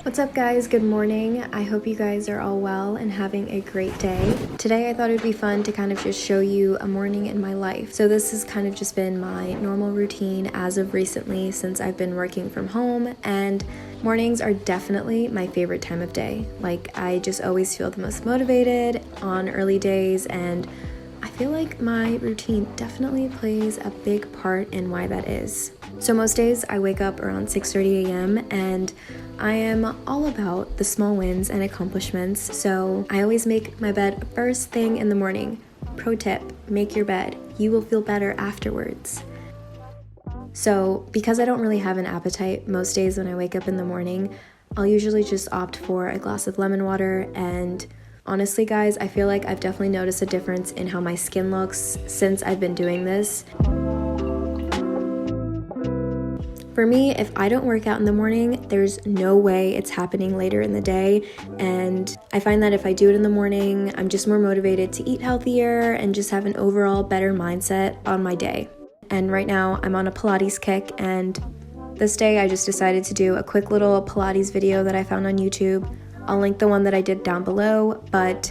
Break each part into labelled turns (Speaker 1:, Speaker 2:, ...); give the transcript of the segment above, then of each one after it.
Speaker 1: What's up guys? Good morning. I hope you guys are all well and having a great day. Today I thought it would be fun to kind of just show you a morning in my life. So this has kind of just been my normal routine as of recently since I've been working from home, and mornings are definitely my favorite time of day. Like, I just always feel the most motivated on early days, and I feel like my routine definitely plays a big part in why that is. So most days I wake up around 6:30 a.m. and I am all about the small wins and accomplishments, so I always make my bed first thing in the morning. Pro tip, make your bed. You will feel better afterwards. So because I don't really have an appetite most days when I wake up in the morning, I'll usually just opt for a glass of lemon water, and honestly guys, I feel like I've definitely noticed a difference in how my skin looks since I've been doing this. For me, if I don't work out in the morning, there's no way it's happening later in the day, and I find that if I do it in the morning, I'm just more motivated to eat healthier and just have an overall better mindset on my day. And right now, I'm on a Pilates kick, and this day I just decided to do a quick little Pilates video that I found on YouTube. I'll link the one that I did down below, but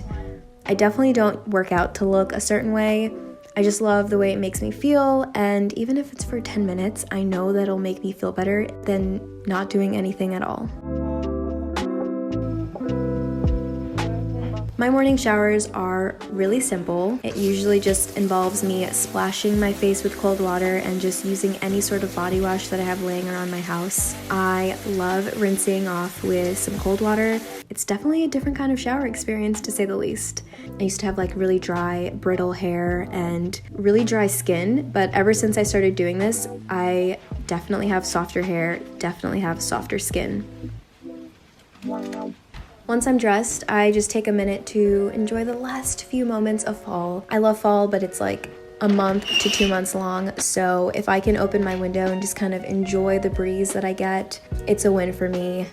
Speaker 1: I definitely don't work out to look a certain way. I just love the way it makes me feel, and even if it's for 10 minutes, I know that it'll make me feel better than not doing anything at all. My morning showers are really simple. It usually just involves me splashing my face with cold water and just using any sort of body wash that I have laying around my house. I love rinsing off with some cold water. It's definitely a different kind of shower experience, to say the least. I used to have like really dry, brittle hair and really dry skin, but ever since I started doing this, I definitely have softer hair, definitely have softer skin. Once I'm dressed, I just take a minute to enjoy the last few moments of fall. I love fall, but it's like a month to 2 months long, so if I can open my window and just kind of enjoy the breeze that I get, it's a win for me.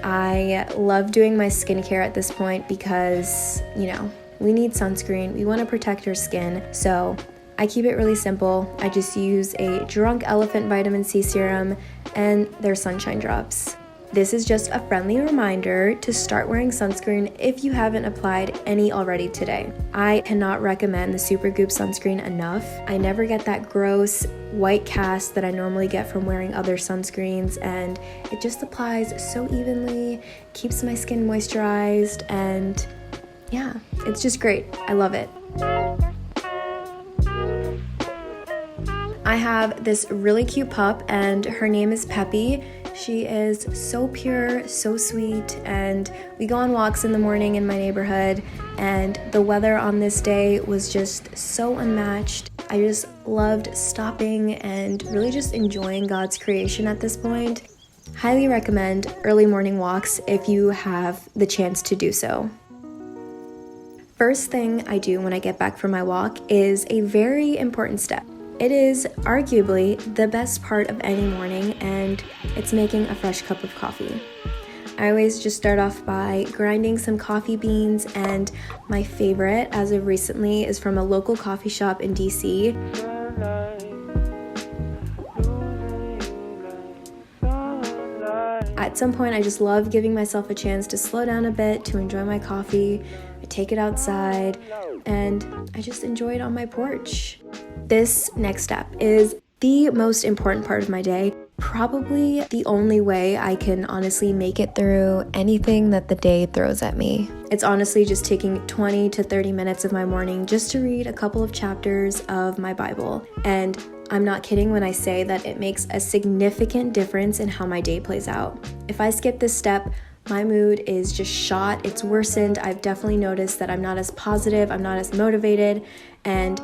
Speaker 1: I love doing my skincare at this point because, we need sunscreen, we want to protect our skin, so I keep it really simple. I just use a Drunk Elephant vitamin C serum and their sunshine drops. This is just a friendly reminder to start wearing sunscreen if you haven't applied any already today. I cannot recommend the Supergoop sunscreen enough. I never get that gross white cast that I normally get from wearing other sunscreens, and it just applies so evenly, keeps my skin moisturized, and yeah, it's just great. I love it. I have this really cute pup, and her name is Peppy. She is so pure, so sweet, and we go on walks in the morning in my neighborhood, and the weather on this day was just so unmatched. I just loved stopping and really just enjoying God's creation at this point. Highly recommend early morning walks if you have the chance to do so. First thing I do when I get back from my walk is a very important step. It is arguably the best part of any morning, and it's making a fresh cup of coffee. I always just start off by grinding some coffee beans, and my favorite as of recently is from a local coffee shop in DC. At some point, I just love giving myself a chance to slow down a bit, to enjoy my coffee. I take it outside, and I just enjoy it on my porch. This next step is the most important part of my day, probably the only way I can honestly make it through anything that the day throws at me. It's honestly just taking 20 to 30 minutes of my morning just to read a couple of chapters of my Bible. And I'm not kidding when I say that it makes a significant difference in how my day plays out. If I skip this step, my mood is just shot, it's worsened. I've definitely noticed that I'm not as positive, I'm not as motivated, and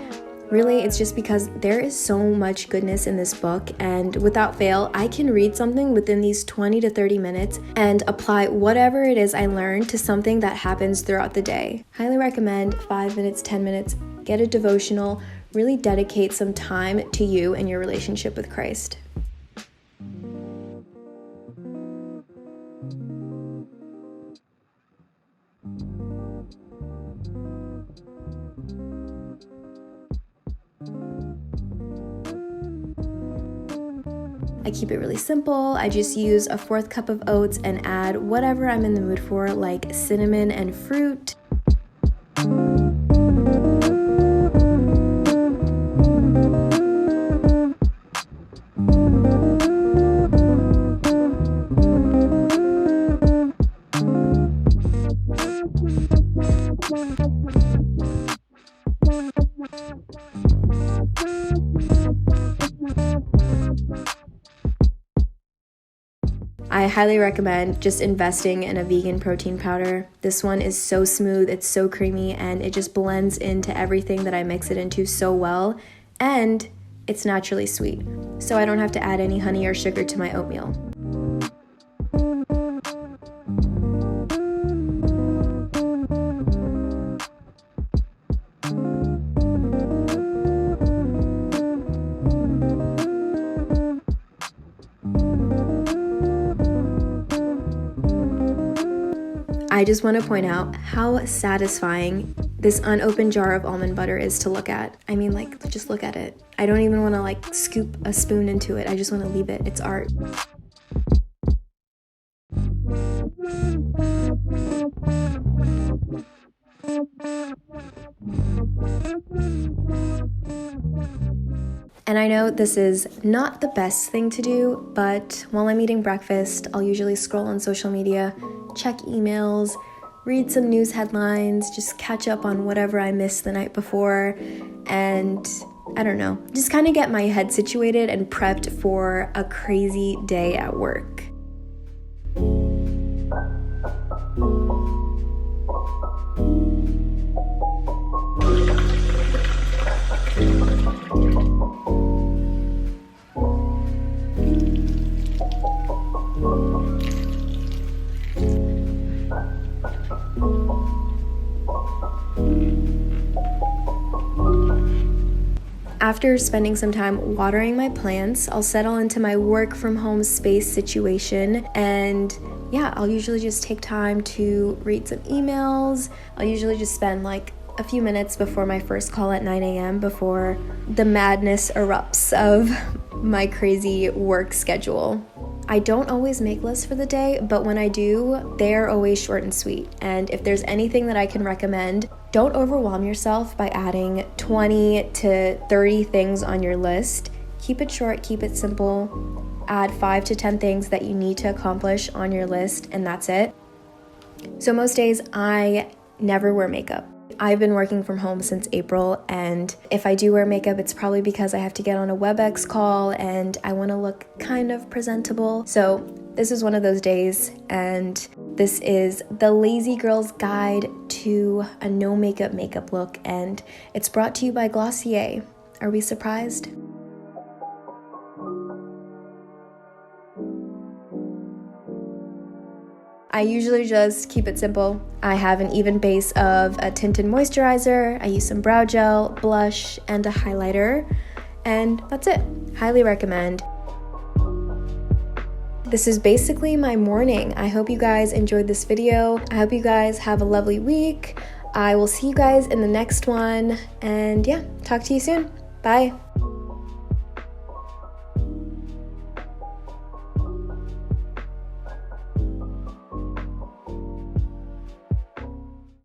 Speaker 1: really, it's just because there is so much goodness in this book, and without fail, I can read something within these 20 to 30 minutes and apply whatever it is I learned to something that happens throughout the day. Highly recommend 5 minutes, 10 minutes, get a devotional, really dedicate some time to you and your relationship with Christ. I keep it really simple. I just use a 1/4 cup of oats and add whatever I'm in the mood for, like cinnamon and fruit. I highly recommend just investing in a vegan protein powder. This one is so smooth, it's so creamy, and it just blends into everything that I mix it into so well, and it's naturally sweet, so I don't have to add any honey or sugar to my oatmeal. I just want to point out how satisfying this unopened jar of almond butter is to look at. I mean, like, just look at it. I don't even want to like scoop a spoon into it. I just want to leave it. It's art. And I know this is not the best thing to do, but while I'm eating breakfast, I'll usually scroll on social media, check emails, read some news headlines, just catch up on whatever I missed the night before, and I don't know, just kind of get my head situated and prepped for a crazy day at work. After spending some time watering my plants, I'll settle into my work from home space situation, and yeah, I'll usually just take time to read some emails. I'll usually just spend like a few minutes before my first call at 9 a.m. before the madness erupts of my crazy work schedule. I don't always make lists for the day, but when I do, they're always short and sweet. And if there's anything that I can recommend, don't overwhelm yourself by adding 20 to 30 things on your list. Keep it short, keep it simple. Add 5 to 10 things that you need to accomplish on your list, and that's it. So most days I never wear makeup. I've been working from home since April, and if I do wear makeup, it's probably because I have to get on a WebEx call and I want to look kind of presentable. So this is one of those days, and this is the Lazy Girl's Guide to a no makeup look, and it's brought to you by Glossier. Are we surprised? I usually just keep it simple. I have an even base of a tinted moisturizer, I use some brow gel, blush, and a highlighter, and that's it. Highly recommend. This is basically my morning. I hope you guys enjoyed this video. I hope you guys have a lovely week. I will see you guys in the next one, and yeah, talk to you soon. Bye.